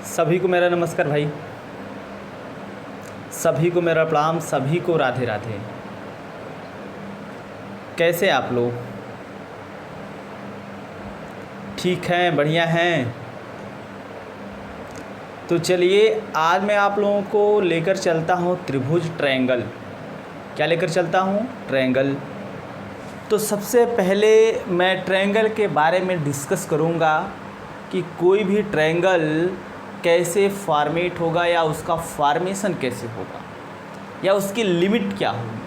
सभी को मेरा नमस्कार भाई, सभी को मेरा प्रणाम, सभी को राधे राधे। कैसे आप लोग? ठीक हैं, बढ़िया हैं? तो चलिए आज मैं आप लोगों को लेकर चलता हूँ त्रिभुज ट्रायंगल। क्या लेकर चलता हूँ? ट्रायंगल। तो सबसे पहले मैं ट्रायंगल के बारे में डिस्कस करूँगा कि कोई भी ट्रायंगल कैसे फॉर्मेट होगा या उसका फॉर्मेशन कैसे होगा या उसकी लिमिट क्या होगी।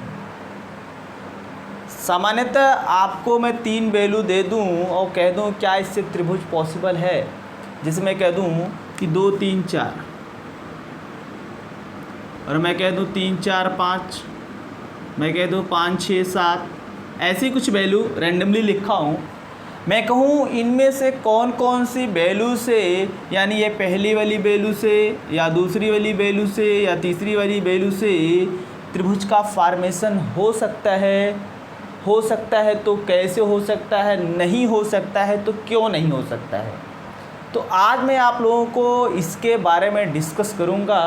सामान्यतः आपको मैं 3 वैल्यू दे दूं और कह दूं क्या इससे त्रिभुज पॉसिबल है, जैसे मैं कह दूं कि 2 3 4 और मैं कह दूं 3 4 5, मैं कह दूं 5 6 7, ऐसी कुछ वैल्यू रैंडमली लिखा हूं। मैं कहूँ इनमें से कौन कौन सी वैल्यू से, यानी ये पहली वाली वैल्यू से या दूसरी वाली वैल्यू से या तीसरी वाली वैल्यू से त्रिभुज का फॉर्मेशन हो सकता है तो कैसे हो सकता है, नहीं हो सकता है तो क्यों नहीं हो सकता है। तो आज मैं आप लोगों को इसके बारे में डिस्कस करूँगा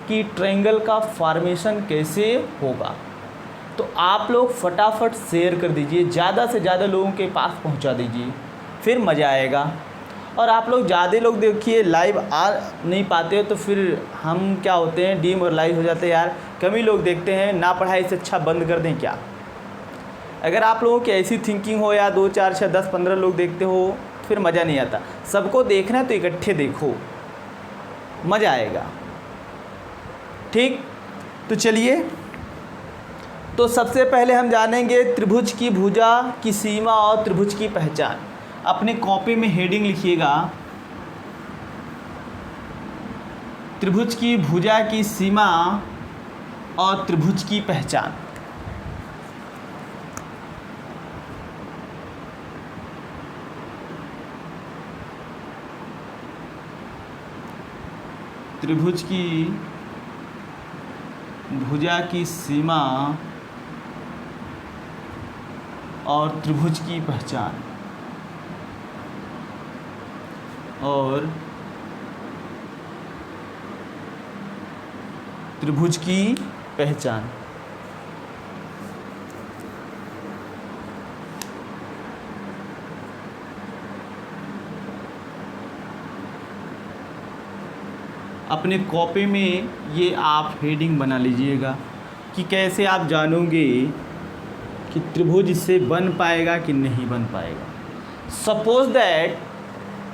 कि ट्रायंगल का फॉर्मेशन कैसे होगा। तो आप लोग फटाफट शेयर कर दीजिए, ज़्यादा से ज़्यादा लोगों के पास पहुंचा दीजिए, फिर मज़ा आएगा। और आप लोग ज़्यादा लोग देखिए लाइव आ नहीं पाते हो तो फिर हम क्या होते हैं, डीमोरलाइज हो जाते हैं। यार कम ही लोग देखते हैं, ना पढ़ाई से अच्छा बंद कर दें क्या। अगर आप लोगों की ऐसी थिंकिंग हो या 2 4 6 10 15 लोग देखते हो फिर मज़ा नहीं आता। सबको देखना है तो इकट्ठे देखो, मज़ा आएगा। ठीक, तो चलिए, तो सबसे पहले हम जानेंगे त्रिभुज की भुजा की सीमा और त्रिभुज की पहचान। अपने कॉपी में हेडिंग लिखिएगा, त्रिभुज की भुजा की सीमा और त्रिभुज की पहचान। त्रिभुज की भुजा की सीमा और त्रिभुज की पहचान। और त्रिभुज की पहचान। अपने कॉपी में ये आप हेडिंग बना लीजिएगा कि कैसे आप जानोगे कि त्रिभुज इससे बन पाएगा कि नहीं बन पाएगा। सपोज दैट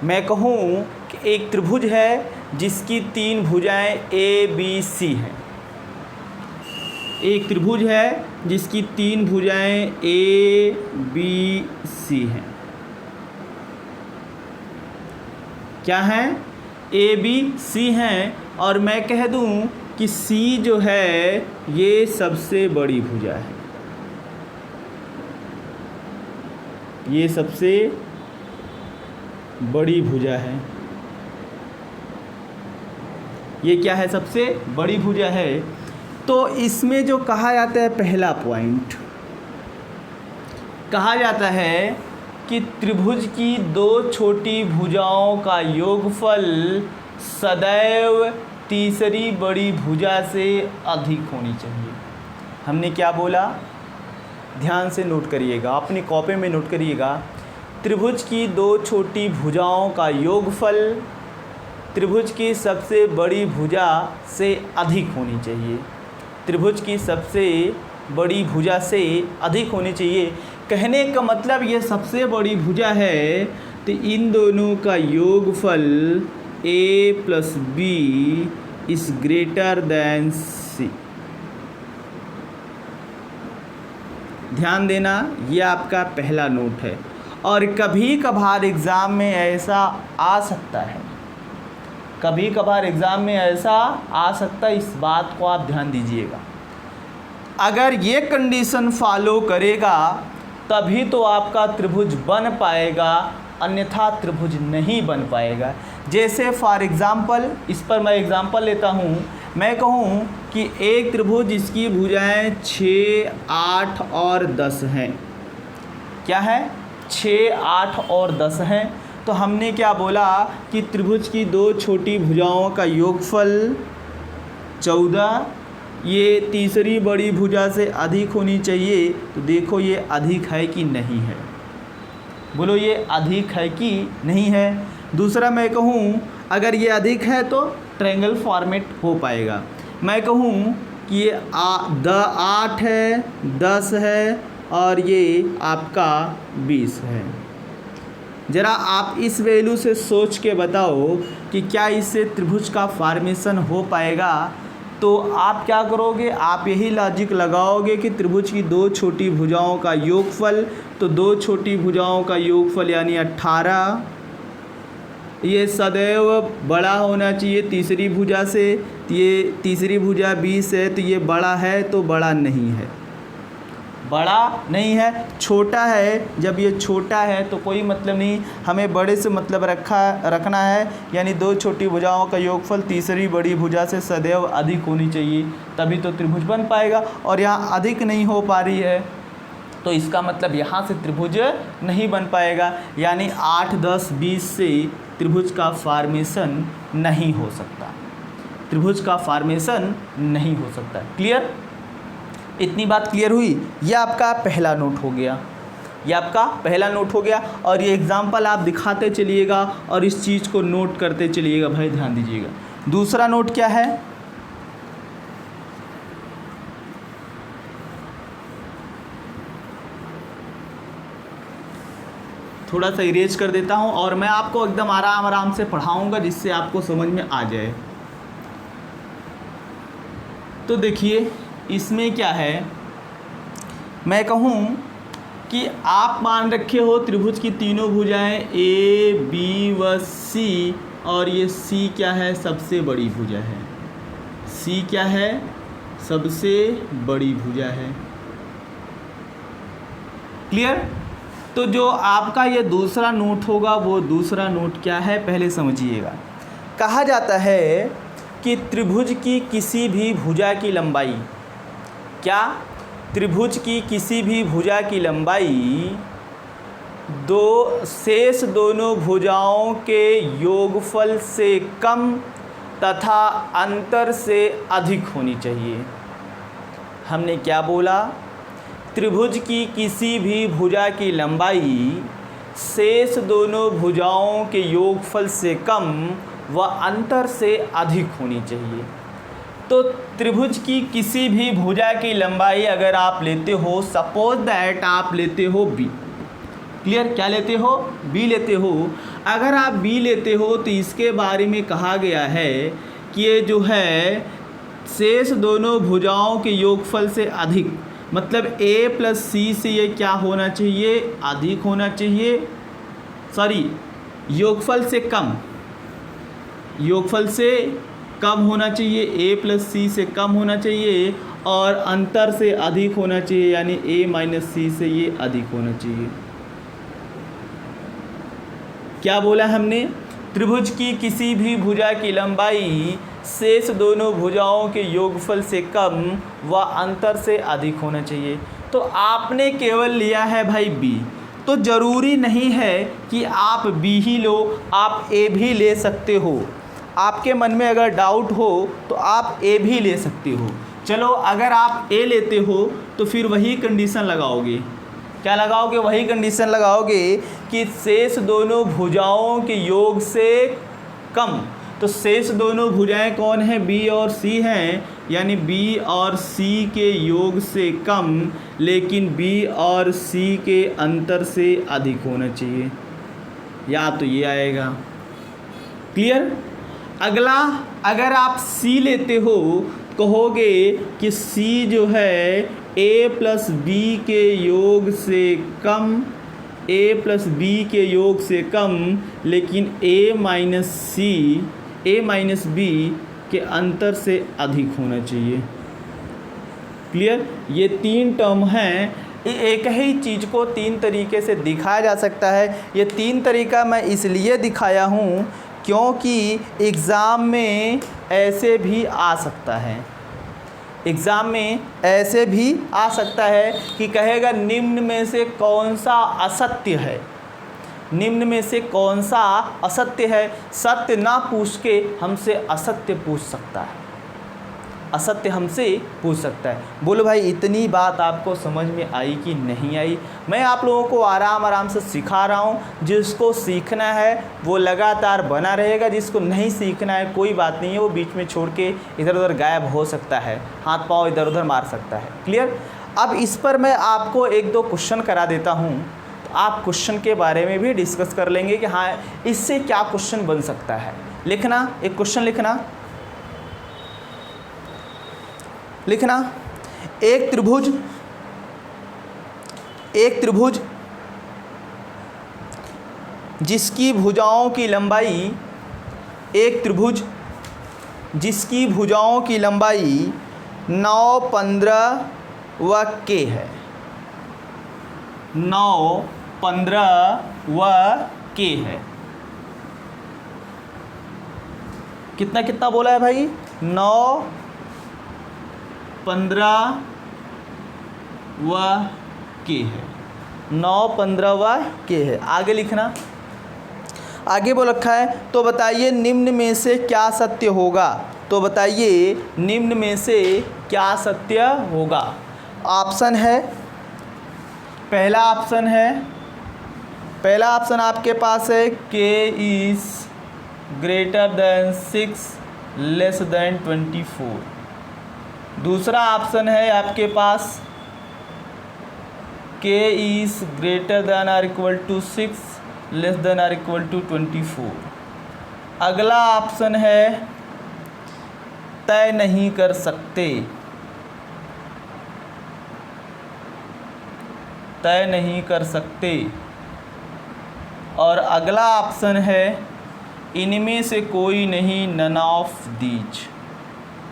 मैं कहूँ कि एक त्रिभुज है जिसकी 3 भुजाएं ए बी सी हैं। एक त्रिभुज है जिसकी 3 भुजाएं ए बी सी हैं। क्या हैं? ए बी सी हैं। और मैं कह दूं कि सी जो है ये सबसे बड़ी भुजा है, ये सबसे बड़ी भुजा है। ये क्या है? सबसे बड़ी भुजा है। तो इसमें जो कहा जाता है, पहला पॉइंट कहा जाता है कि त्रिभुज की 2 छोटी भुजाओं का योगफल सदैव तीसरी बड़ी भुजा से अधिक होनी चाहिए। हमने क्या बोला? ध्यान से नोट करिएगा, अपनी कॉपी में नोट करिएगा। त्रिभुज की 2 छोटी भुजाओं का योगफल त्रिभुज की सबसे बड़ी भुजा से अधिक होनी चाहिए। त्रिभुज की सबसे बड़ी भुजा से अधिक होनी चाहिए। कहने का मतलब ये सबसे बड़ी भुजा है तो इन दोनों का योगफल a + b is greater than c। ध्यान देना, ये आपका पहला नोट है। और कभी कभार एग्ज़ाम में ऐसा आ सकता है, कभी कभार एग्ज़ाम में ऐसा आ सकता है, इस बात को आप ध्यान दीजिएगा। अगर ये कंडीशन फॉलो करेगा तभी तो आपका त्रिभुज बन पाएगा, अन्यथा त्रिभुज नहीं बन पाएगा। जैसे फॉर एग्ज़ाम्पल, इस पर मैं एग्ज़ाम्पल लेता हूँ। मैं कहूँ कि एक त्रिभुज जिसकी भुजाएं 6 8 और 10 हैं। क्या है? 6 8 और 10 हैं। तो हमने क्या बोला कि त्रिभुज की दो छोटी भुजाओं का योगफल 14, ये तीसरी बड़ी भुजा से अधिक होनी चाहिए। तो देखो ये अधिक है कि नहीं है, बोलो ये अधिक है कि नहीं है। दूसरा मैं कहूँ अगर ये अधिक है तो ट्रायंगल फॉर्मेट हो पाएगा। मैं कहूँ कि ये 8 है, 10 है और ये आपका 20 है। ज़रा आप इस वैल्यू से सोच के बताओ कि क्या इससे त्रिभुज का फॉर्मेशन हो पाएगा। तो आप क्या करोगे, आप यही लॉजिक लगाओगे कि त्रिभुज की दो छोटी भुजाओं का योगफल, तो दो छोटी भुजाओं का योगफल यानी 18, ये सदैव बड़ा होना चाहिए तीसरी भुजा से। ये तीसरी भुजा 20 है तो ये बड़ा है, तो बड़ा नहीं है, बड़ा नहीं है, छोटा है। जब ये छोटा है तो कोई मतलब नहीं, हमें बड़े से मतलब रखना है, यानी दो छोटी भुजाओं का योगफल तीसरी बड़ी भुजा से सदैव अधिक होनी चाहिए, तभी तो त्रिभुज बन पाएगा। और यहाँ अधिक नहीं हो पा रही है तो इसका मतलब यहाँ से त्रिभुज नहीं बन पाएगा, यानी 8, 10, 20 से त्रिभुज का फॉर्मेशन नहीं हो सकता, त्रिभुज का फॉर्मेशन नहीं हो सकता। क्लियर? इतनी बात क्लियर हुई? ये आपका पहला नोट हो गया, ये आपका पहला नोट हो गया। और ये एग्जाम्पल आप दिखाते चलिएगा और इस चीज़ को नोट करते चलिएगा, भाई ध्यान दीजिएगा। दूसरा नोट क्या है, थोड़ा सा इरेज कर देता हूँ और मैं आपको एकदम आराम से पढ़ाऊँगा जिससे आपको समझ में आ जाए। तो देखिए इसमें क्या है, मैं कहूँ कि आप मान रखे हो त्रिभुज की तीनों भुजाएं ए, बी व सी, और ये सी क्या है, सबसे बड़ी भुजा है। सी क्या है, सबसे बड़ी भुजा है। क्लियर? तो जो आपका ये दूसरा नोट होगा वो दूसरा नोट क्या है पहले समझिएगा। कहा जाता है कि त्रिभुज की किसी भी भुजा की लंबाई, क्या, त्रिभुज की किसी भी भुजा की लंबाई शेष दोनों भुजाओं के योगफल से कम तथा अंतर से अधिक होनी चाहिए। हमने क्या बोला, त्रिभुज की किसी भी भुजा की लंबाई शेष दोनों भुजाओं के योगफल से कम व अंतर से अधिक होनी चाहिए। तो त्रिभुज की किसी भी भुजा की लंबाई अगर आप लेते हो, सपोज दैट आप लेते हो बी, क्लियर, क्या लेते हो, बी लेते हो। अगर आप बी लेते हो तो इसके बारे में कहा गया है कि ये जो है शेष दोनों भुजाओं के योगफल से अधिक, मतलब ए प्लस सी से ये क्या होना चाहिए, अधिक होना चाहिए, सॉरी योगफल से कम, योगफल से कम होना चाहिए, ए प्लस सी से कम होना चाहिए, और अंतर से अधिक होना चाहिए, यानी ए माइनस सी से ये अधिक होना चाहिए। क्या बोला हमने, त्रिभुज की किसी भी भुजा की लंबाई शेष दोनों भुजाओं के योगफल से कम व अंतर से अधिक होना चाहिए। तो आपने केवल लिया है भाई बी, तो ज़रूरी नहीं है कि आप बी ही लो, आप ए भी ले सकते हो। आपके मन में अगर डाउट हो तो आप ए भी ले सकते हो। चलो अगर आप ए लेते हो तो फिर वही कंडीशन लगाओगे, क्या लगाओगे, वही कंडीशन लगाओगे कि शेष दोनों भुजाओं के योग से कम। तो शेष दोनों भुजाएं कौन हैं, बी और सी हैं, यानी बी और सी के योग से कम, लेकिन बी और सी के अंतर से अधिक होना चाहिए, या तो ये आएगा। क्लियर? अगला, अगर आप सी लेते हो कहोगे कि सी जो है ए प्लस बी के योग से कम, ए प्लस बी के योग से कम, लेकिन ए माइनस सी, ए माइनस बी के अंतर से अधिक होना चाहिए। क्लियर? ये तीन टर्म हैं, एक ही चीज़ को तीन तरीके से दिखाया जा सकता है। ये तीन तरीका मैं इसलिए दिखाया हूँ क्योंकि एग्ज़ाम में ऐसे भी आ सकता है, एग्ज़ाम में ऐसे भी आ सकता है कि कहेगा निम्न में से कौन सा असत्य है। निम्न में से कौन सा असत्य है? सत्य ना पूछ के हमसे असत्य पूछ सकता है, असत्य हमसे पूछ सकता है। बोलो भाई इतनी बात आपको समझ में आई कि नहीं आई? मैं आप लोगों को आराम आराम से सिखा रहा हूँ। जिसको सीखना है वो लगातार बना रहेगा, जिसको नहीं सीखना है कोई बात नहीं है, वो बीच में छोड़ के इधर उधर गायब हो सकता है, हाथ पाँव इधर उधर मार सकता है। क्लियर? अब इस पर मैं आपको एक दो क्वेश्चन करा देता हूँ, तो आप क्वेश्चन के बारे में भी डिस्कस कर लेंगे कि हाँ इससे क्या क्वेश्चन बन सकता है। लिखना, एक क्वेश्चन लिखना, एक त्रिभुज जिसकी भुजाओं की लंबाई, एक त्रिभुज जिसकी भुजाओं की लंबाई 9, 15 व k है, 9, 15 व k है। कितना कितना बोला है भाई? 9, 15 व k है, 9, 15 व k है। आगे लिखना, आगे वो रखा है तो बताइए निम्न में से क्या सत्य होगा? तो बताइए निम्न में से क्या सत्य होगा? ऑप्शन है, पहला ऑप्शन आपके पास है k is greater than 6 less than 24। दूसरा ऑप्शन है आपके पास k is greater than or equal to 6 less than or equal to 24। अगला ऑप्शन है तय नहीं कर सकते, तय नहीं कर सकते। और अगला ऑप्शन है इनमें से कोई नहीं, नन ऑफ दीज।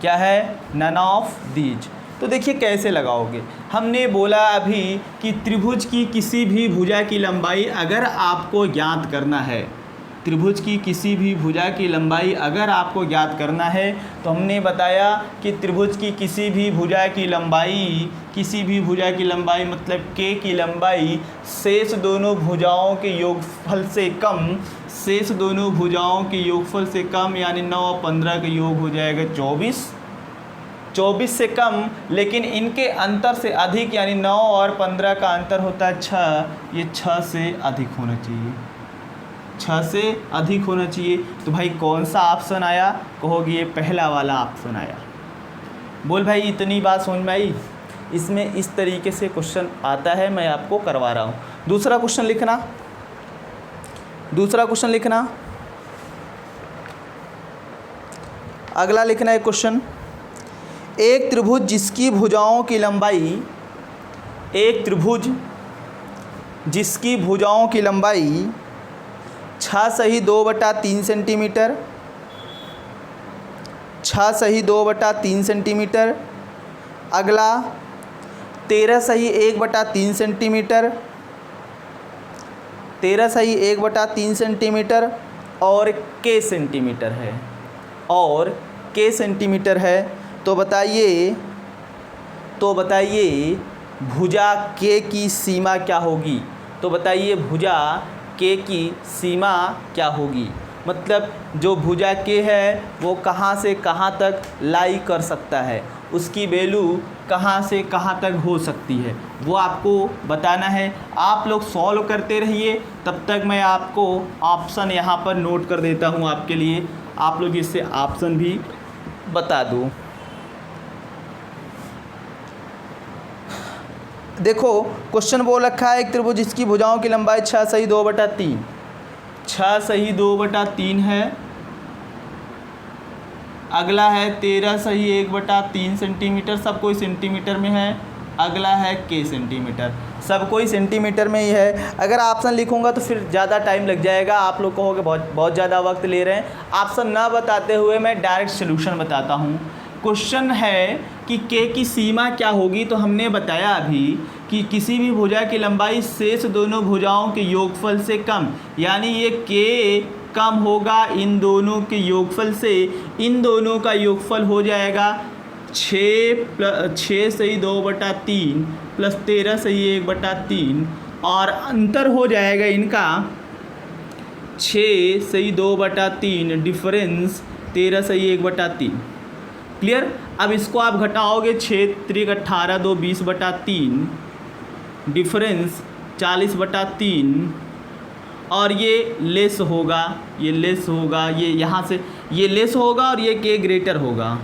क्या है? None of these. तो देखिए कैसे लगाओगे। हमने बोला अभी कि त्रिभुज की किसी भी भुजा की लंबाई अगर आपको ज्ञात करना है, त्रिभुज की किसी भी भुजा की लंबाई अगर आपको ज्ञात करना है, तो हमने बताया कि त्रिभुज की किसी भी भुजा की लंबाई मतलब k की लंबाई शेष दोनों भुजाओं के योगफल से कम, शेष दोनों भुजाओं के योगफल से कम, यानी 9 और 15 का योग हो जाएगा 24, 24 से कम लेकिन इनके अंतर से अधिक, यानी 9 और 15 का अंतर होता है 6, ये 6 से अधिक होना चाहिए, 6 से अधिक होना चाहिए। तो भाई कौन सा ऑप्शन आया? कहोगे ये पहला वाला ऑप्शन आया। बोल भाई इतनी बात समझ में आई? इसमें इस तरीके से क्वेश्चन आता है, मैं आपको करवा रहा हूँ। दूसरा क्वेश्चन लिखना, अगला लिखना है क्वेश्चन। एक त्रिभुज जिसकी भुजाओं की लंबाई, एक त्रिभुज जिसकी भुजाओं की लंबाई 6 सही 2/3 सेंटीमीटर, 6 सही 2/3 सेंटीमीटर। अगला 13 सही 1/3 सेंटीमीटर, 13 सही 1/3 सेंटीमीटर और k सेंटीमीटर है, और k सेंटीमीटर है। तो बताइए भुजा k की सीमा क्या होगी? तो बताइए भुजा k की सीमा क्या होगी? मतलब जो भुजा k है वो कहाँ से कहाँ तक लाई कर सकता है, उसकी वैल्यू कहाँ से कहाँ तक हो सकती है, वो आपको बताना है। आप लोग सॉल्व करते रहिए, तब तक मैं आपको ऑप्शन यहाँ पर नोट कर देता हूँ आपके लिए, आप लोग इससे ऑप्शन भी बता दूँ। देखो क्वेश्चन बोल रखा है एक त्रिभुज जिसकी भुजाओं की लंबाई 6 सही 2/3, 6 सही 2/3 है। अगला है 13 सही 1/3 सेंटीमीटर, सब कोई सेंटीमीटर में है। अगला है k सेंटीमीटर, सब कोई सेंटीमीटर में ही है। अगर ऑप्शन लिखूंगा तो फिर ज़्यादा टाइम लग जाएगा, आप लोग कहोगे बहुत ज़्यादा वक्त ले रहे हैं। ऑप्शन ना बताते हुए मैं डायरेक्ट सॉल्यूशन बताता हूँ। क्वेश्चन है कि k की सीमा क्या होगी? तो हमने बताया अभी कि किसी भी भुजा की लंबाई शेष दोनों भुजाओं के योगफल से कम, यानी ये k कम होगा इन दोनों के योगफल से। इन दोनों का योगफल हो जाएगा 6 सही 2/3 प्लस 13 सही 1/3, और अंतर हो जाएगा इनका 6 सही 2/3 डिफरेंस 13 सही 1/3। क्लियर। अब इसको आप घटाओगे 6 3 18 2 20/3 डिफरेंस 40/3 और ये लेस होगा, ये लेस होगा, ये यहाँ से ये लेस होगा और ये के ग्रेटर होगा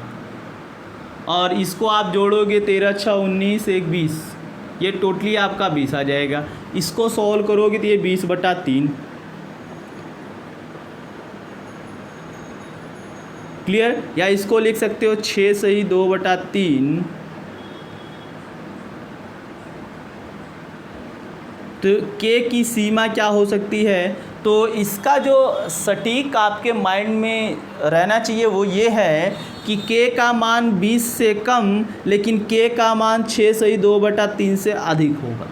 और इसको आप जोड़ोगे 13 6 19 1 20, ये टोटली आपका 20 आ जाएगा। इसको सॉल्व करोगे तो ये 20/3। क्लियर। या इसको लिख सकते हो 6 सही 2/3 तो के की सीमा क्या हो सकती है। तो इसका जो सटीक आपके माइंड में रहना चाहिए वो ये है कि के का मान 20 से कम लेकिन के का मान 6 सही 2/3 से अधिक होगा।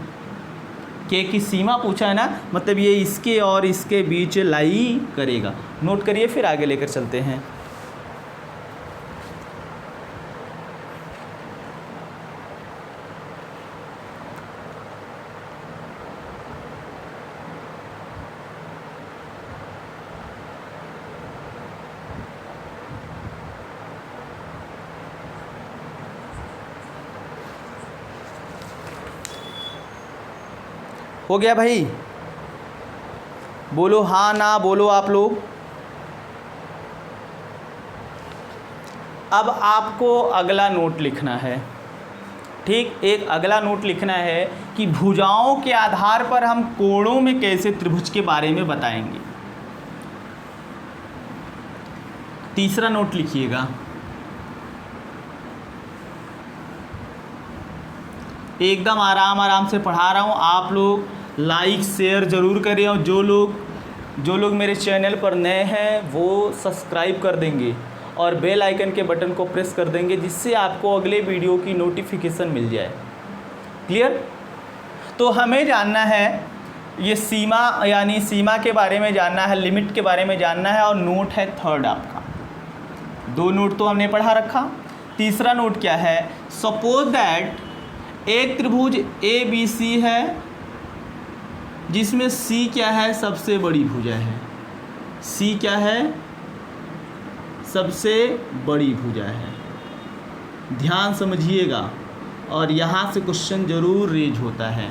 के की सीमा पूछा है ना, मतलब ये इसके और इसके बीच लाई करेगा। नोट करिए, फिर आगे लेकर चलते हैं। हो गया भाई? बोलो हाँ ना, बोलो आप लोग। अब आपको अगला नोट लिखना है। ठीक, एक अगला नोट लिखना है कि भुजाओं के आधार पर हम कोणों में कैसे त्रिभुज के बारे में बताएंगे। तीसरा नोट लिखिएगा। एकदम आराम से पढ़ा रहा हूँ, आप लोग लाइक शेयर ज़रूर करें और जो लोग मेरे चैनल पर नए हैं वो सब्सक्राइब कर देंगे और बेल आइकन के बटन को प्रेस कर देंगे जिससे आपको अगले वीडियो की नोटिफिकेशन मिल जाए। क्लियर। तो हमें जानना है ये सीमा, यानी सीमा के बारे में जानना है, लिमिट के बारे में जानना है और नोट है थर्ड आपका। 2 नोट तो हमने पढ़ा रखा। तीसरा नोट क्या है। सपोज दैट एक त्रिभुज ABC है जिसमें C क्या है, सबसे बड़ी भुजा है। C क्या है, सबसे बड़ी भुजा है। ध्यान समझिएगा और यहाँ से क्वेश्चन ज़रूर रेज होता है,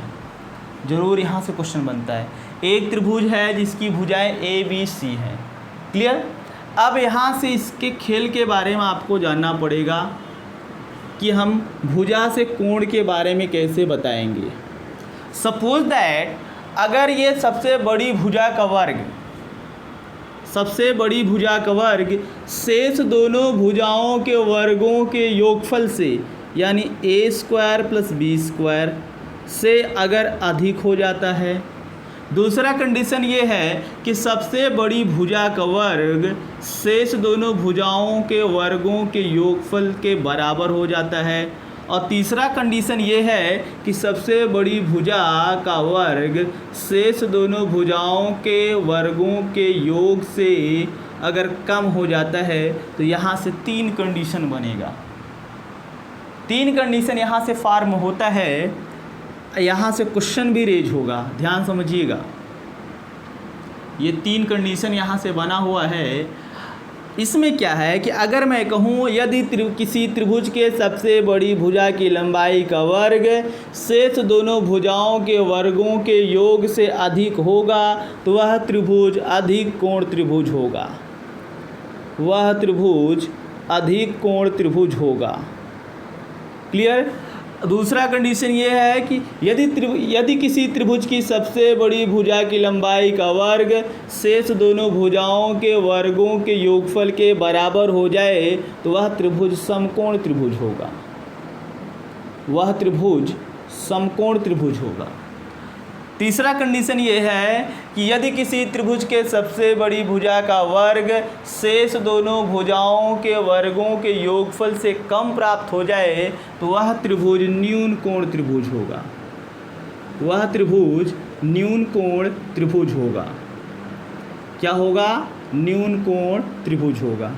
ज़रूर यहाँ से क्वेश्चन बनता है। एक त्रिभुज है जिसकी भुजाएं ABC हैं। क्लियर। अब यहाँ से इसके खेल के बारे में आपको जानना पड़ेगा कि हम भुजा से कोण के बारे में कैसे बताएंगे। सपोज दैट अगर ये सबसे बड़ी भुजा का वर्ग शेष दोनों भुजाओं के वर्गों के योगफल से यानी A² + B² से अगर अधिक हो जाता है। दूसरा कंडीशन ये है कि सबसे बड़ी भुजा का वर्ग शेष दोनों भुजाओं के वर्गों के योगफल के बराबर हो जाता है। और तीसरा कंडीशन ये है कि सबसे बड़ी भुजा का वर्ग शेष दोनों भुजाओं के वर्गों के योग से अगर कम हो जाता है। तो यहाँ से 3 कंडीशन बनेगा। 3 कंडीशन यहाँ से फॉर्म होता है। यहाँ से क्वेश्चन भी रेज होगा, ध्यान समझिएगा। ये 3 कंडीशन यहाँ से बना हुआ है। इसमें क्या है कि अगर मैं कहूँ यदि किसी त्रिभुज के सबसे बड़ी भुजा की लंबाई का वर्ग शेष दोनों भुजाओं के वर्गों के योग से अधिक होगा तो वह त्रिभुज अधिक कोण त्रिभुज होगा। वह त्रिभुज अधिक कोण त्रिभुज होगा। क्लियर। दूसरा कंडीशन ये है कि यदि किसी त्रिभुज की सबसे बड़ी भुजा की लंबाई का वर्ग शेष दोनों भुजाओं के वर्गों के योगफल के बराबर हो जाए तो वह त्रिभुज समकोण त्रिभुज होगा। वह त्रिभुज समकोण त्रिभुज होगा। तीसरा कंडीशन ये है कि यदि किसी त्रिभुज के सबसे बड़ी भुजा का वर्ग शेष दोनों भुजाओं के वर्गों के योगफल से कम प्राप्त हो जाए तो वह त्रिभुज न्यून कोण त्रिभुज होगा। वह त्रिभुज न्यून कोण त्रिभुज होगा। क्या होगा? न्यून कोण त्रिभुज होगा।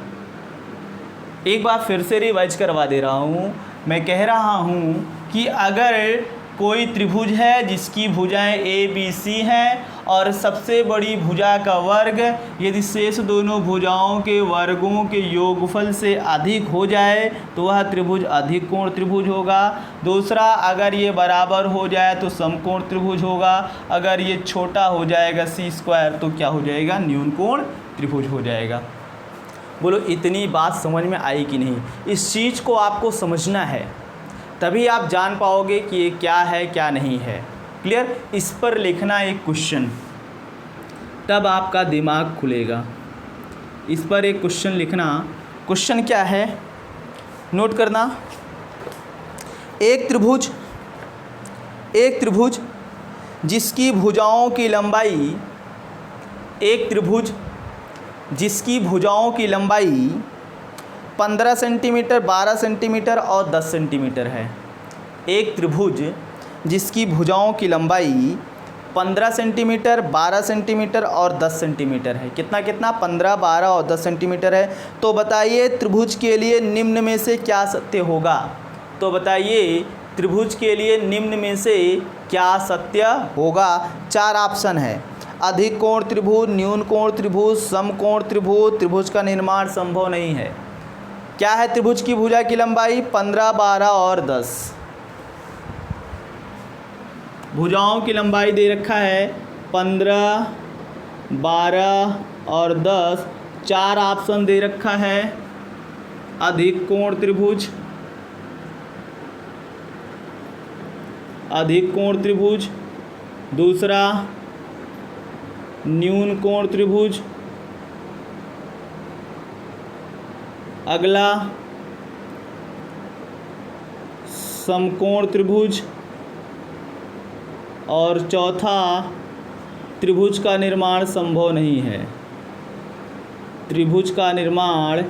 एक बार फिर से रिवाइज करवा दे रहा हूँ। मैं कह रहा हूँ कि अगर कोई त्रिभुज है जिसकी भुजाएं ए बी सी हैं और सबसे बड़ी भुजा का वर्ग यदि शेष दोनों भुजाओं के वर्गों के योगफल से अधिक हो जाए तो वह त्रिभुज अधिक कोण त्रिभुज होगा। दूसरा, अगर ये बराबर हो जाए तो समकोण त्रिभुज होगा। अगर ये छोटा हो जाएगा सी स्क्वायर तो क्या हो जाएगा, न्यून कोण त्रिभुज हो जाएगा। बोलो इतनी बात समझ में आई कि नहीं? इस चीज़ को आपको समझना है, तभी आप जान पाओगे कि ये क्या है क्या नहीं है। क्लियर? इस पर लिखना एक क्वेश्चन, तब आपका दिमाग खुलेगा। इस पर एक क्वेश्चन लिखना। क्वेश्चन क्या है, नोट करना। एक त्रिभुज जिसकी भुजाओं की लंबाई, एक त्रिभुज जिसकी भुजाओं की लंबाई 15 सेंटीमीटर, 12 सेंटीमीटर और 10 सेंटीमीटर है। एक त्रिभुज जिसकी भुजाओं की लंबाई 15 सेंटीमीटर, 12 सेंटीमीटर और 10 सेंटीमीटर है। कितना कितना? 15, 12 और 10 सेंटीमीटर है। तो बताइए त्रिभुज के लिए निम्न में से क्या सत्य होगा? तो बताइए त्रिभुज के लिए निम्न में से क्या सत्य होगा? 4 ऑप्शन है। अधिक कोण त्रिभुज, न्यून कोण त्रिभुज, समकोण त्रिभुज, त्रिभुज का निर्माण संभव नहीं है। क्या है त्रिभुज की भुजा की लंबाई? 15, 12 और 10। भुजाओं की लंबाई दे रखा है 15, 12 और 10। 4 ऑप्शन दे रखा है। अधिक कोण त्रिभुज, अधिक कोण त्रिभुज। दूसरा न्यून कोण त्रिभुज। अगला समकोण त्रिभुज। और चौथा त्रिभुज का निर्माण संभव नहीं है। त्रिभुज का निर्माण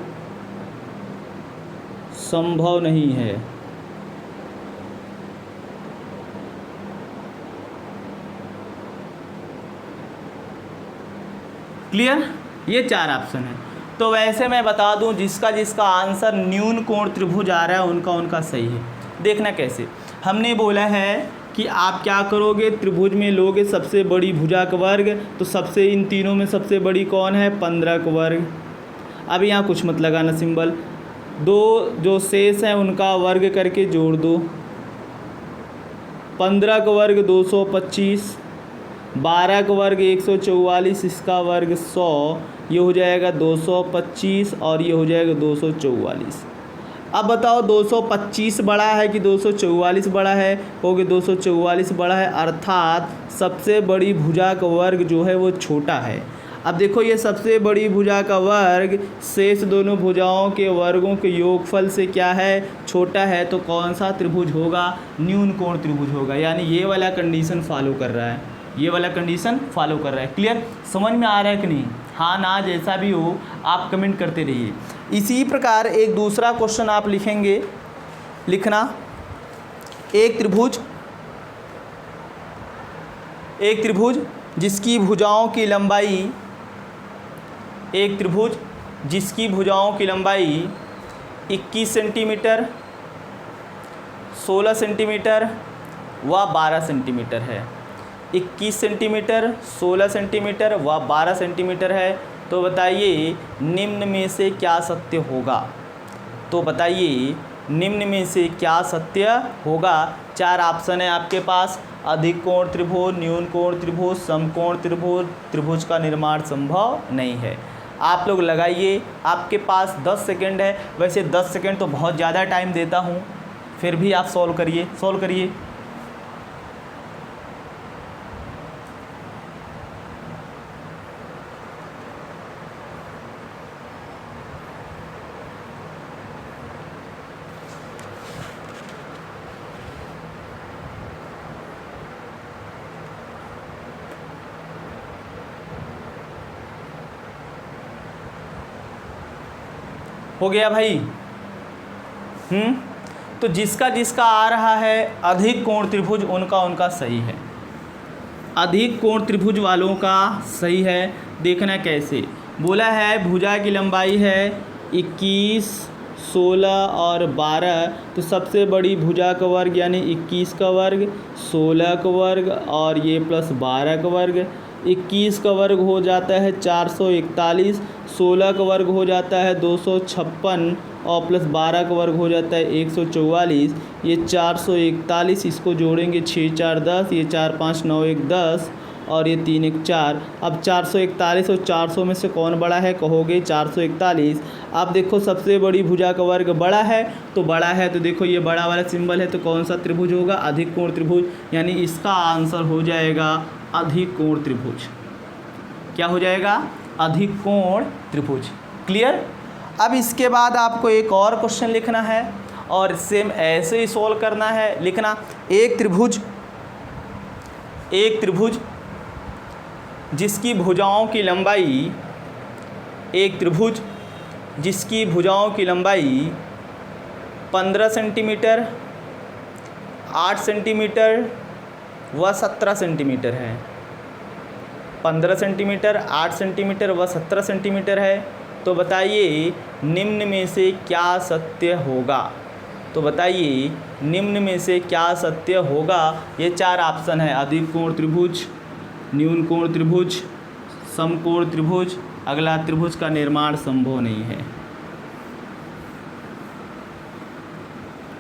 संभव नहीं है। क्लियर? ये 4 ऑप्शन है। तो वैसे मैं बता दूं, जिसका जिसका आंसर न्यून कोण त्रिभुज आ रहा है उनका उनका सही है। देखना कैसे। हमने बोला है कि आप क्या करोगे, त्रिभुज में लोगे सबसे बड़ी भुजा का वर्ग, तो सबसे इन तीनों में सबसे बड़ी कौन है? 15 का वर्ग। अब यहाँ कुछ मत लगाना सिंबल, दो जो शेष हैं उनका वर्ग करके जोड़ दो। 15 का वर्ग 225, 12 का वर्ग 144, इसका वर्ग 100, ये हो जाएगा 225 और ये हो जाएगा 244। अब बताओ 225 बड़ा है कि 244 बड़ा है? कहोगे 244 बड़ा है, अर्थात सबसे बड़ी भुजा का वर्ग जो है वो छोटा है। अब देखो ये सबसे बड़ी भुजा का वर्ग शेष दोनों भुजाओं के वर्गों के योगफल से क्या है? छोटा है। तो कौन सा त्रिभुज होगा? न्यून कोण त्रिभुज होगा। यानी ये वाला कंडीशन फॉलो कर रहा है, ये वाला कंडीशन फॉलो कर रहा है। क्लियर? समझ में आ रहा है कि नहीं? हाँ ना, जैसा भी हो आप कमेंट करते रहिए। इसी प्रकार एक दूसरा क्वेश्चन आप लिखेंगे, लिखना। एक त्रिभुज जिसकी भुजाओं की लंबाई, एक त्रिभुज जिसकी भुजाओं की लंबाई 21 सेंटीमीटर, 16 सेंटीमीटर व 12 सेंटीमीटर है। 21 सेंटीमीटर, 16 सेंटीमीटर व 12 सेंटीमीटर है। तो बताइए निम्न में से क्या सत्य होगा? तो बताइए निम्न में से क्या सत्य होगा? 4 ऑप्शन है आपके पास। अधिक कोण त्रिभुज, न्यून कोण त्रिभुज, समकोण त्रिभुज, त्रिभुज का निर्माण संभव नहीं है। आप लोग लगाइए, आपके पास 10 सेकंड है। वैसे 10 सेकंड तो बहुत ज़्यादा टाइम देता हूँ, फिर भी आप सॉल्व करिए। हो गया भाई? तो जिसका जिसका आ रहा है अधिक कोण त्रिभुज उनका उनका सही है। अधिक कोण त्रिभुज वालों का सही है। देखना कैसे। बोला है भुजा की लंबाई है 21, 16 और 12, तो सबसे बड़ी भुजा का वर्ग यानी 21 का वर्ग, 16 का वर्ग और ये प्लस 12 का वर्ग। 21 का वर्ग हो जाता है 441, 16 का वर्ग हो जाता है 256 और प्लस 12 का वर्ग हो जाता है 144। ये 441, इसको जोड़ेंगे 6 4 10, ये 4 5 9 1 10 और ये 3 1 4। अब 441 और 400 में से कौन बड़ा है कहोगे? 441। अब देखो सबसे बड़ी भुजा का वर्ग बड़ा है, तो बड़ा है तो देखो ये बड़ा वाला सिंबल है, तो कौन सा त्रिभुज होगा? अधिक कोण त्रिभुज, यानी इसका आंसर हो जाएगा अधिक कोण त्रिभुज। क्या हो जाएगा? अधिक कोण त्रिभुज। क्लियर? अब इसके बाद आपको एक और क्वेश्चन लिखना है और सेम ऐसे ही सॉल्व करना है। लिखना, एक त्रिभुज जिसकी भुजाओं की लंबाई, एक त्रिभुज जिसकी भुजाओं की लंबाई 15 सेंटीमीटर, 8 सेंटीमीटर व 17 सेंटीमीटर है। 15 सेंटीमीटर, 8 सेंटीमीटर व 17 सेंटीमीटर है। तो बताइए निम्न में से क्या सत्य होगा? तो बताइए निम्न में से क्या सत्य होगा? ये 4 ऑप्शन है, अधिक कोण त्रिभुज, न्यून कोण त्रिभुज, समकोण त्रिभुज, अगला त्रिभुज का निर्माण संभव नहीं है।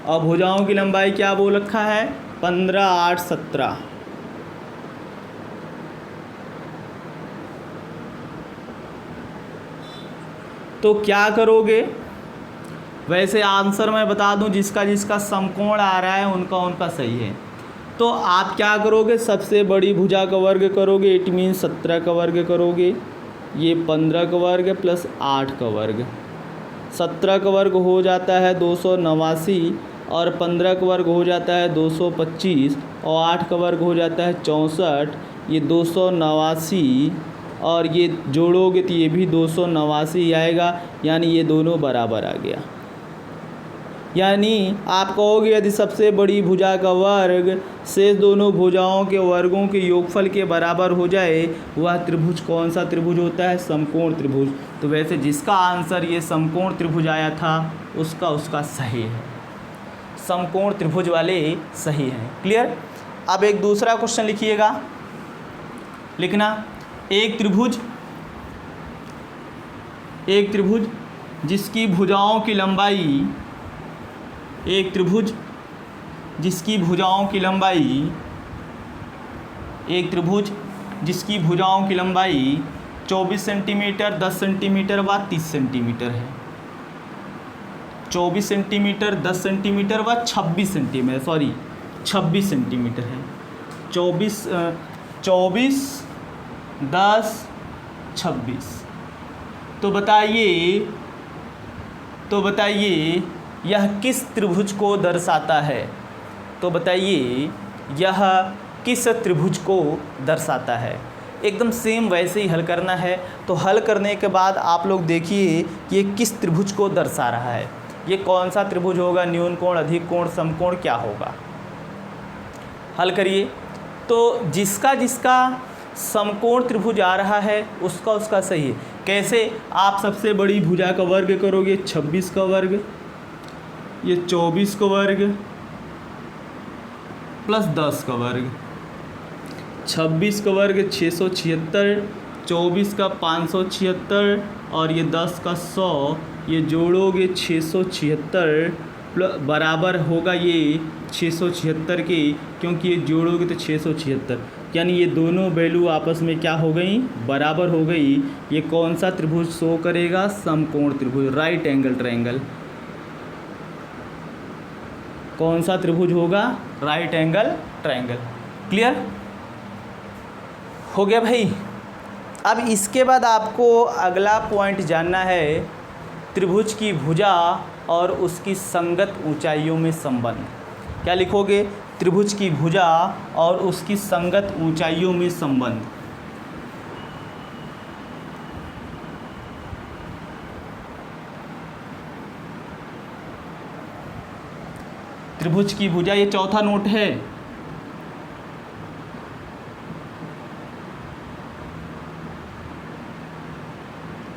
और भुजाओं की लंबाई क्या बोल रखा है? 15 8 17। तो क्या करोगे? वैसे आंसर मैं बता दूं, जिसका जिसका समकोण आ रहा है उनका उनका सही है। तो आप क्या करोगे? सबसे बड़ी भुजा का वर्ग करोगे, इट मीन 17 का वर्ग करोगे, ये 15 का वर्ग प्लस 8 का वर्ग। 17 का वर्ग हो जाता है 289 और 15 का वर्ग हो जाता है 225 और 8 का वर्ग हो जाता है 64। ये 289 और ये जोड़ोगे तो ये भी 289 आएगा, यानी ये दोनों बराबर आ गया। यानी आप कहोगे यदि सबसे बड़ी भुजा का वर्ग शेष दोनों भुजाओं के वर्गों के योगफल के बराबर हो जाए, वह त्रिभुज कौन सा त्रिभुज होता है? समकोण त्रिभुज। तो वैसे जिसका आंसर ये समकोण त्रिभुज आया था उसका सही है, समकोण त्रिभुज वाले सही हैं। क्लियर? अब एक दूसरा क्वेश्चन लिखिएगा। लिखना, एक त्रिभुज जिसकी भुजाओं की लंबाई, एक त्रिभुज जिसकी भुजाओं की लंबाई, एक त्रिभुज जिसकी भुजाओं की लंबाई 24 सेंटीमीटर, 10 सेंटीमीटर व 30 सेंटीमीटर है। 24 सेंटीमीटर, 10 सेंटीमीटर व 26 सेंटीमीटर, 26 सेंटीमीटर है। 24 10 26। तो बताइए यह किस त्रिभुज को दर्शाता है? तो बताइए यह किस त्रिभुज को दर्शाता है? एकदम सेम वैसे ही हल करना है। तो हल करने के बाद आप लोग देखिए ये किस त्रिभुज को दर्शा रहा है, ये कौन सा त्रिभुज होगा? न्यून कोण, अधिक कोण, समकोण क्या होगा? हल करिए। तो जिसका जिसका समकोण त्रिभुज आ रहा है उसका सही है। कैसे? आप सबसे बड़ी भुजा का वर्ग करोगे 26 का वर्ग, ये 24 का वर्ग प्लस 10 का वर्ग। 26 का वर्ग 676, 24 का 576 और ये 10 का 100। ये जोड़ोगे 676 बराबर होगा ये 676 के, क्योंकि ये जोड़ोगे तो 676, यानी ये दोनों वैल्यू आपस में क्या हो गई? बराबर हो गई। ये कौन सा त्रिभुज शो करेगा? समकोण त्रिभुज, राइट एंगल ट्रायंगल। कौन सा त्रिभुज होगा? Right angle triangle. क्लियर हो गया भाई? अब इसके बाद आपको अगला पॉइंट जानना है, त्रिभुज की भुजा और उसकी संगत ऊंचाइयों में संबंध। क्या लिखोगे? त्रिभुज की भुजा और उसकी संगत ऊंचाइयों में संबंध। त्रिभुज की भुजा, ये चौथा नोट है।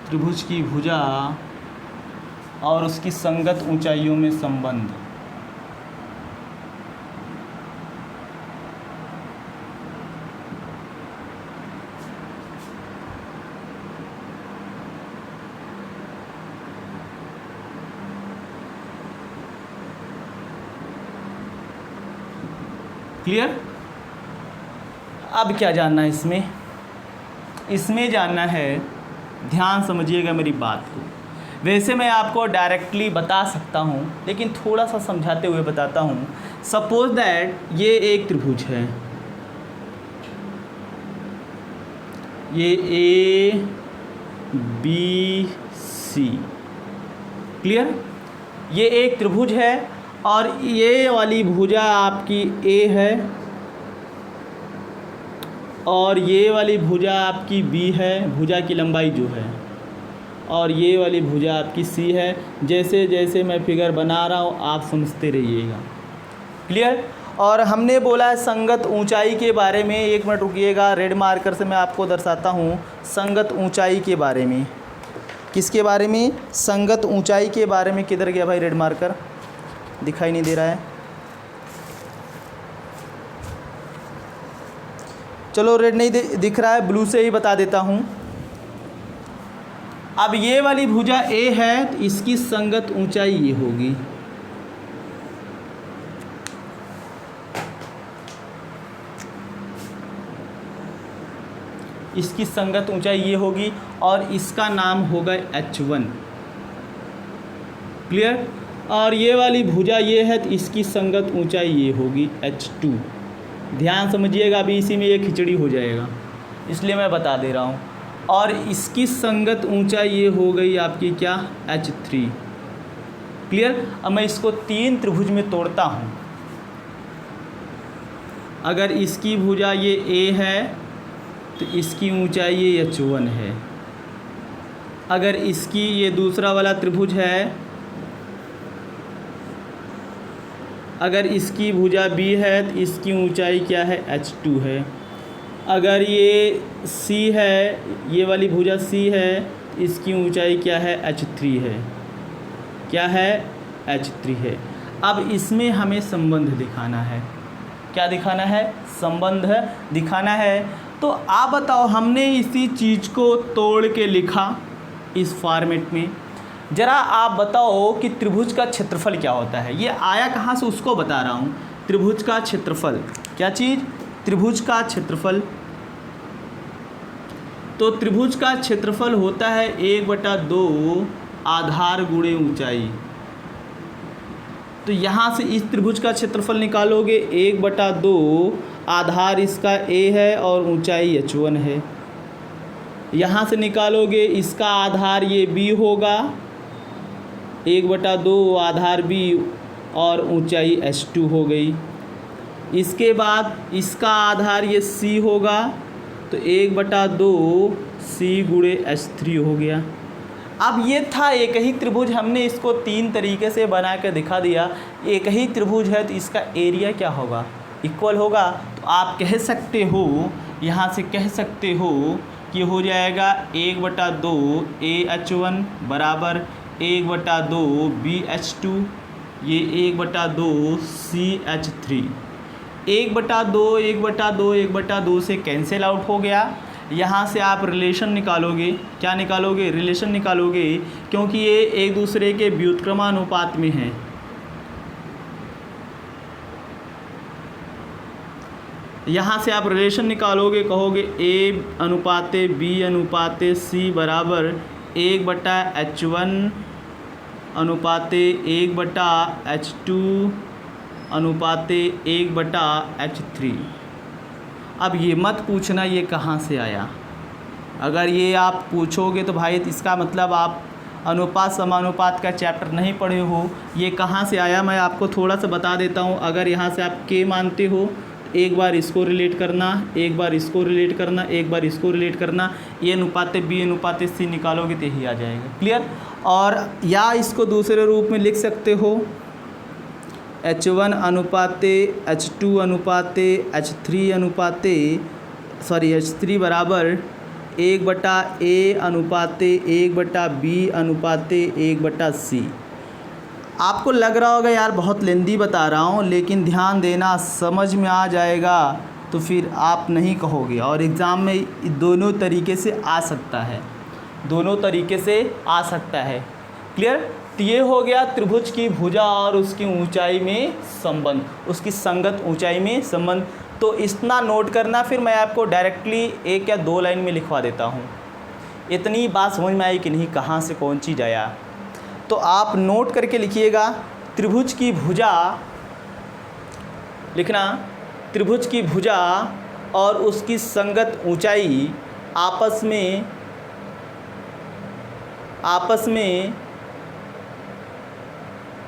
त्रिभुज की भुजा और उसकी संगत ऊंचाइयों में संबंध। क्लियर? अब क्या जानना है इसमें? इसमें जानना है, ध्यान समझिएगा मेरी बात को। वैसे मैं आपको डायरेक्टली बता सकता हूँ, लेकिन थोड़ा सा समझाते हुए बताता हूँ। सपोज दैट ये एक त्रिभुज है, ये ए बी सी। क्लियर? ये एक त्रिभुज है और ये वाली भुजा आपकी ए है और ये वाली भुजा आपकी बी है, भुजा की लंबाई जो है, और ये वाली भुजा आपकी सी है। जैसे जैसे मैं फिगर बना रहा हूँ आप समझते रहिएगा। क्लियर? और हमने बोला है संगत ऊंचाई के बारे में। एक मिनट रुकिएगा, रेड मार्कर से मैं आपको दर्शाता हूँ संगत ऊंचाई के बारे में। किसके बारे में? संगत ऊंचाई के बारे में। किधर गया भाई रेड मार्कर? दिखाई नहीं दे रहा है। चलो रेड नहीं दिख रहा है, ब्लू से ही बता देता हूँ। अब ये वाली भुजा ए है तो इसकी संगत ऊंचाई ये होगी। इसकी संगत ऊंचाई ये होगी और इसका नाम होगा H1। क्लियर? और ये वाली भुजा ये है तो इसकी संगत ऊंचाई ये होगी H2। ध्यान समझिएगा, अभी इसी में ये खिचड़ी हो जाएगा, इसलिए मैं बता दे रहा हूँ। और इसकी संगत ऊंचाई ये हो गई आपकी क्या? H3। क्लियर? अब मैं इसको 3 त्रिभुज में तोड़ता हूँ। अगर इसकी भुजा ये A है तो इसकी ऊंचाई ये H1 है। अगर इसकी ये दूसरा वाला त्रिभुज है, अगर इसकी भुजा B है तो इसकी ऊंचाई क्या है? H2 है। अगर ये C है, ये वाली भुजा C है, इसकी ऊंचाई क्या है? H3 है। क्या है? H3 है। अब इसमें हमें संबंध दिखाना है। क्या दिखाना है? संबंध दिखाना है। तो आप बताओ, हमने इसी चीज़ को तोड़ के लिखा इस फॉर्मेट में। ज़रा आप बताओ कि त्रिभुज का क्षेत्रफल क्या होता है। ये आया कहाँ से उसको बता रहा हूँ। त्रिभुज का क्षेत्रफल क्या चीज़? त्रिभुज का क्षेत्रफल। तो त्रिभुज का क्षेत्रफल होता है 1/2 आधार गुणे ऊंचाई। तो यहाँ से इस त्रिभुज का क्षेत्रफल निकालोगे, 1/2 आधार इसका A है और ऊंचाई H1 है। यहाँ से निकालोगे इसका आधार ये B होगा, 1/2 आधार B और ऊंचाई H2 हो गई। इसके बाद इसका आधार ये C होगा, तो 1/2 C गुणे H3 हो गया। अब ये था एक ही त्रिभुज, हमने इसको 3 तरीके से बना के दिखा दिया। एक ही त्रिभुज है तो इसका एरिया क्या होगा? इक्वल होगा। तो आप कह सकते हो, यहाँ से कह सकते हो कि हो जाएगा 1/2 AH1 बराबर 1/2 BH2, ये 1/2 CH3। 1/2 से कैंसिल आउट हो गया। यहाँ से आप रिलेशन निकालोगे। क्या निकालोगे? रिलेशन निकालोगे, क्योंकि ये एक दूसरे के व्युत्क्रमानुपात में हैं। यहाँ से आप रिलेशन निकालोगे, कहोगे A अनुपाते B अनुपाते C बराबर 1/H1 अनुपाते 1/H2 अनुपाते 1/H3। अब ये मत पूछना ये कहाँ से आया। अगर ये आप पूछोगे तो भाई इसका मतलब आप अनुपात समानुपात का चैप्टर नहीं पढ़े हो। ये कहाँ से आया मैं आपको थोड़ा सा बता देता हूँ। अगर यहाँ से आप K मानते हो, एक बार इसको रिलेट करना, एक बार इसको रिलेट करना, एक बार इसको रिलेट करना, ये अनुपाते B अनुपाते C निकालोगे तो यही आ जाएगा। क्लियर? और या इसको दूसरे रूप में लिख सकते हो, H1 अनुपाते H2 अनुपाते H3 अनुपाते H3 बराबर 1/A/1/B/C। आपको लग रहा होगा यार बहुत लेंदी बता रहा हूँ, लेकिन ध्यान देना, समझ में आ जाएगा तो फिर आप नहीं कहोगे। और एग्ज़ाम में दोनों तरीके से आ सकता है, दोनों तरीके से आ सकता है। क्लियर? तो ये हो गया त्रिभुज की भुजा और उसकी ऊंचाई में संबंध, उसकी संगत ऊंचाई में संबंध। तो इतना नोट करना, फिर मैं आपको डायरेक्टली 1 या 2 लाइन में लिखवा देता हूँ। इतनी बात समझ में आई कि नहीं, कहाँ से कौन चीज़ आया? तो आप नोट करके लिखिएगा, त्रिभुज की भुजा लिखना, त्रिभुज की भुजा और उसकी संगत ऊंचाई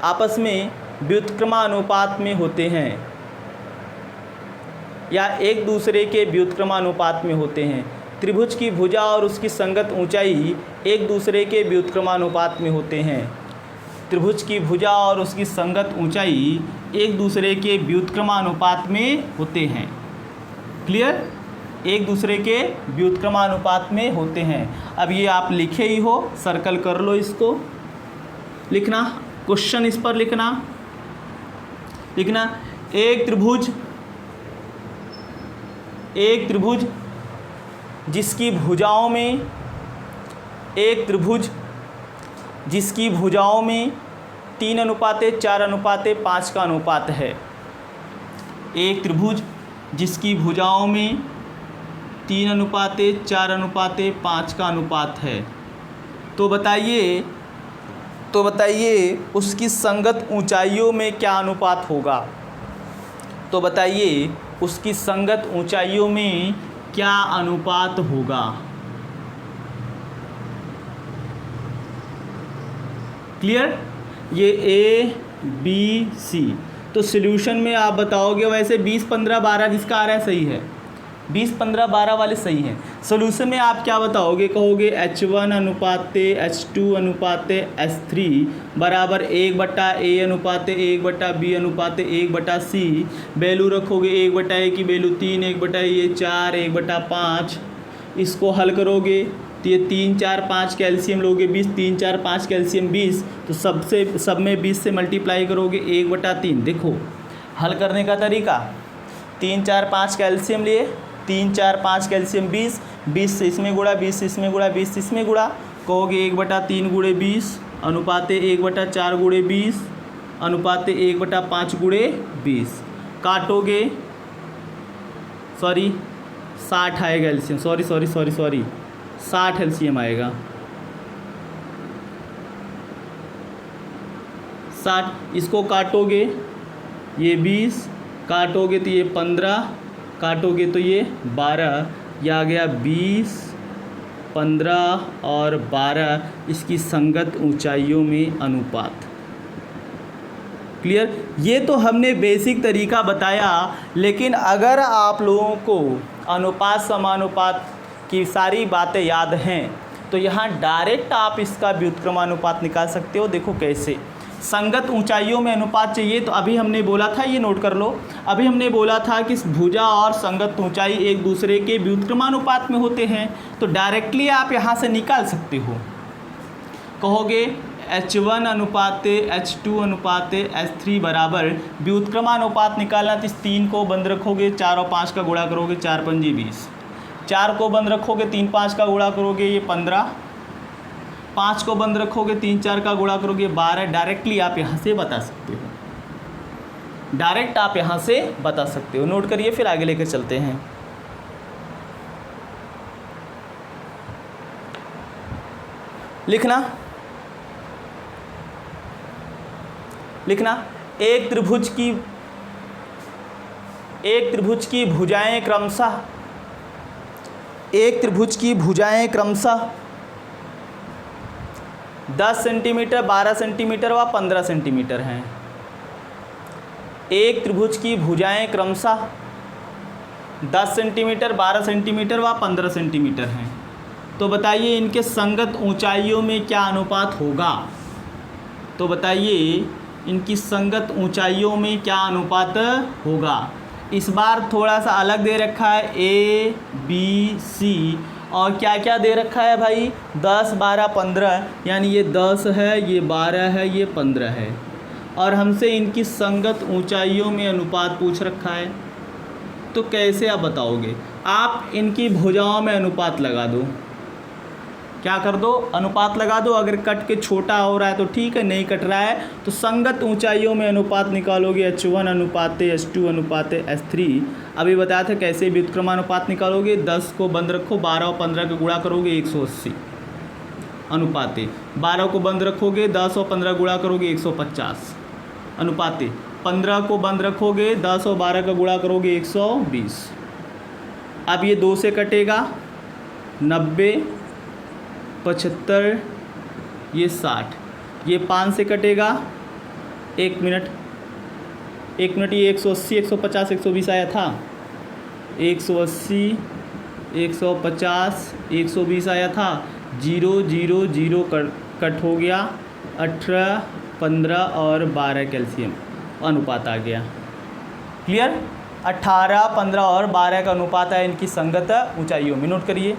आपस में व्युत्क्रमानुपात में होते हैं, या एक दूसरे के व्युत्क्रमानुपात में होते हैं। त्रिभुज की भुजा और उसकी संगत ऊंचाई एक दूसरे के व्युत्क्रमानुपात में होते हैं। त्रिभुज की भुजा और उसकी संगत ऊंचाई एक दूसरे के व्युत्क्रमानुपात में होते हैं। क्लियर? एक दूसरे के व्युत्क्रमानुपात में होते हैं। अब ये आप लिखे ही हो, सर्कल कर लो इसको, लिखना क्वेश्चन, इस पर लिखना एक त्रिभुज जिसकी भुजाओं में 3:4:5 का अनुपात है। एक त्रिभुज जिसकी भुजाओं में 3:4:5 का अनुपात है। तो बताइए उसकी संगत ऊंचाइयों में क्या अनुपात होगा? तो बताइए उसकी संगत ऊंचाइयों में क्या अनुपात होगा? क्लियर? ये A B C। तो सॉल्यूशन में आप बताओगे, वैसे 20 15 12 जिसका आ रहा है सही है, 20 15 12 वाले सही हैं। सॉल्यूशन में आप क्या बताओगे? कहोगे H1:H2:H3 बराबर 1/A/1/B/C। वैल्यू रखोगे 1/A की वैल्यू 3, 1/A 4, 1/5। इसको हल करोगे तो ये 3 4 5 कैल्शियम लोगे 20, 3 4 5 कैल्शियम 20। तो सब में 20 से मल्टीप्लाई करोगे 1/3। देखो हल करने का तरीका, 3 4 5 कैल्शियम लिए, 3 4 5 कैल्शियम 20, 20 से इसमें गुणा, 20 से इसमें गुणा, 20 से इसमें गुणा, कहोगे 1/3 × 20 अनुपाते 1/4 × 20 अनुपाते 1/5 × 20। काटोगे, सॉरी 60 आएगा एलसीएम, सॉरी 60 एलसीएम आएगा। 60, इसको काटोगे ये 20, काटोगे तो ये 15, काटोगे तो ये 12, यह आ गया 20, 15 और 12 इसकी संगत ऊंचाइयों में अनुपात। क्लियर? ये तो हमने बेसिक तरीका बताया, लेकिन अगर आप लोगों को अनुपात समानुपात की सारी बातें याद हैं तो यहाँ डायरेक्ट आप इसका व्युत्क्रमानुपात निकाल सकते हो। देखो कैसे, संगत ऊंचाइयों में अनुपात चाहिए तो अभी हमने बोला था, ये नोट कर लो, अभी हमने बोला था कि भुजा और संगत ऊंचाई एक दूसरे के व्युत्क्रमानुपात में होते हैं। तो डायरेक्टली आप यहाँ से निकाल सकते हो। कहोगे H1:H2:H3 बराबर व्युत्क्रमानुपात निकालना, तो इस 3 को बंद रखोगे, 4 और 5 का गुणा करोगे, 4 पंजी 20, 4 को बंद रखोगे, 3 5 का गुणा करोगे, ये 15, 5 को बंद रखोगे, 3 4 का गुणा करोगे, 12। डायरेक्टली आप यहाँ से बता सकते हो, डायरेक्ट आप यहाँ से बता सकते हो। नोट करिए, फिर आगे लेकर चलते हैं। लिखना एक त्रिभुज की भुजाएं क्रमशः 10 सेंटीमीटर, 12 सेंटीमीटर व 15 सेंटीमीटर हैं। एक त्रिभुज की भुजाएं क्रमशः 10 सेंटीमीटर, 12 सेंटीमीटर व 15 सेंटीमीटर हैं। तो बताइए इनके संगत ऊंचाइयों में क्या अनुपात होगा? तो बताइए इनकी संगत ऊंचाइयों में क्या अनुपात होगा? इस बार थोड़ा सा अलग दे रखा है, A B C और क्या क्या दे रखा है भाई, 10, 12, 15, यानी ये 10 है, ये 12 है, ये 15 है। और हमसे इनकी संगत ऊंचाइयों में अनुपात पूछ रखा है। तो कैसे आप बताओगे? आप इनकी भुजाओं में अनुपात लगा दो। क्या कर दो? अनुपात लगा दो। अगर कट के छोटा हो रहा है तो ठीक है, नहीं कट रहा है तो संगत ऊंचाइयों में अनुपात निकालोगे, H1 अनुपात H2 अनुपात H3। अभी बताया था कैसे व्युत्क्रमानुपात निकालोगे। 10 को बंद रखो, 12 और 15 का गुणा करोगे 180 अनुपाते। 12 को बंद रखोगे, 10 और 15 गुणा करोगे 150 अनुपाते। 15 को बंद रखोगे, 10 और 12 का गुणा करोगे 120। अब ये 2 से कटेगा, 90, 75, ये 60, ये 5 से कटेगा, 1 मिनट, ये 180, 150, 120 आया था, 180, 150, 120 आया था। 0, 0, 0 कट हो गया। 18, 15 और 12 कैल्शियम अनुपात आ गया। क्लियर? 18, 15 और 12 का अनुपात है इनकी संगत ऊंचाइयों में। नोट करिए।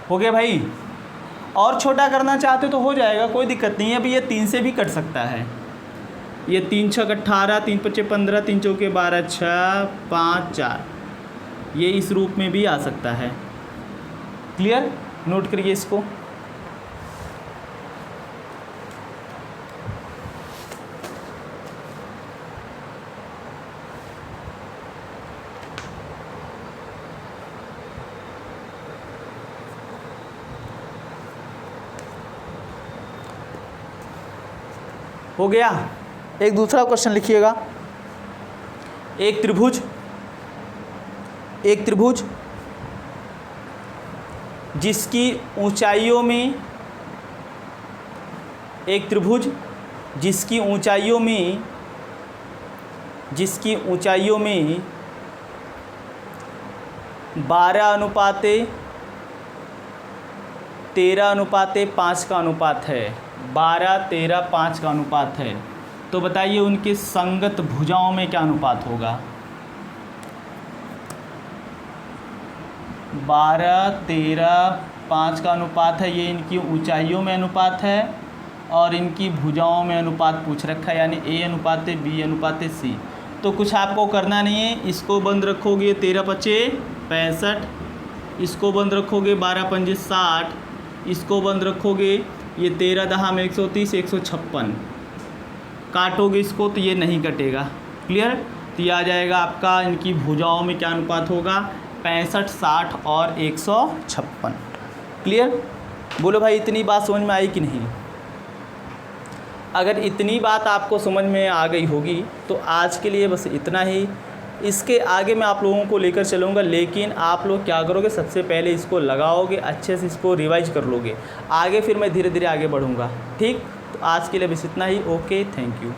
हो गया भाई? और छोटा करना चाहते तो हो जाएगा, कोई दिक्कत नहीं है। अभी ये 3 से भी कट सकता है। ये 3 छक 18, 3 पच्चे 15, 3 चौके 12, 6, 5, 4, ये इस रूप में भी आ सकता है। क्लियर? नोट करिए इसको। हो गया? एक दूसरा क्वेश्चन लिखिएगा। एक त्रिभुज जिसकी ऊंचाइयों में, एक त्रिभुज जिसकी ऊंचाइयों में 12 अनुपाते 13 अनुपाते 5 का अनुपात है। 12, 13, 5 का अनुपात है। तो बताइए उनके संगत भुजाओं में क्या अनुपात होगा? 12, 13, 5 का अनुपात है, ये इनकी ऊंचाइयों में अनुपात है और इनकी भुजाओं में अनुपात पूछ रखा है, यानी A अनुपाते B अनुपाते C। तो कुछ आपको करना नहीं है। इसको बंद रखोगे, 13 पच्चे 65, इसको बंद रखोगे, 12 पंजे 60, इसको बंद रखोगे, ये 13 दहा में 130, 156, काटोगे इसको तो ये नहीं कटेगा। क्लियर? तो ये आ जाएगा आपका, इनकी भुजाओं में क्या अनुपात होगा? 65, 60 और 156। क्लियर? बोलो भाई, इतनी बात समझ में आई कि नहीं? अगर इतनी बात आपको समझ में आ गई होगी तो आज के लिए बस इतना ही। इसके आगे मैं आप लोगों को लेकर चलूँगा, लेकिन आप लोग क्या करोगे, सबसे पहले इसको लगाओगे, अच्छे से इसको रिवाइज कर लोगे। आगे फिर मैं धीरे धीरे आगे बढ़ूँगा। ठीक? तो आज के लिए बस इतना ही। Okay, thank you.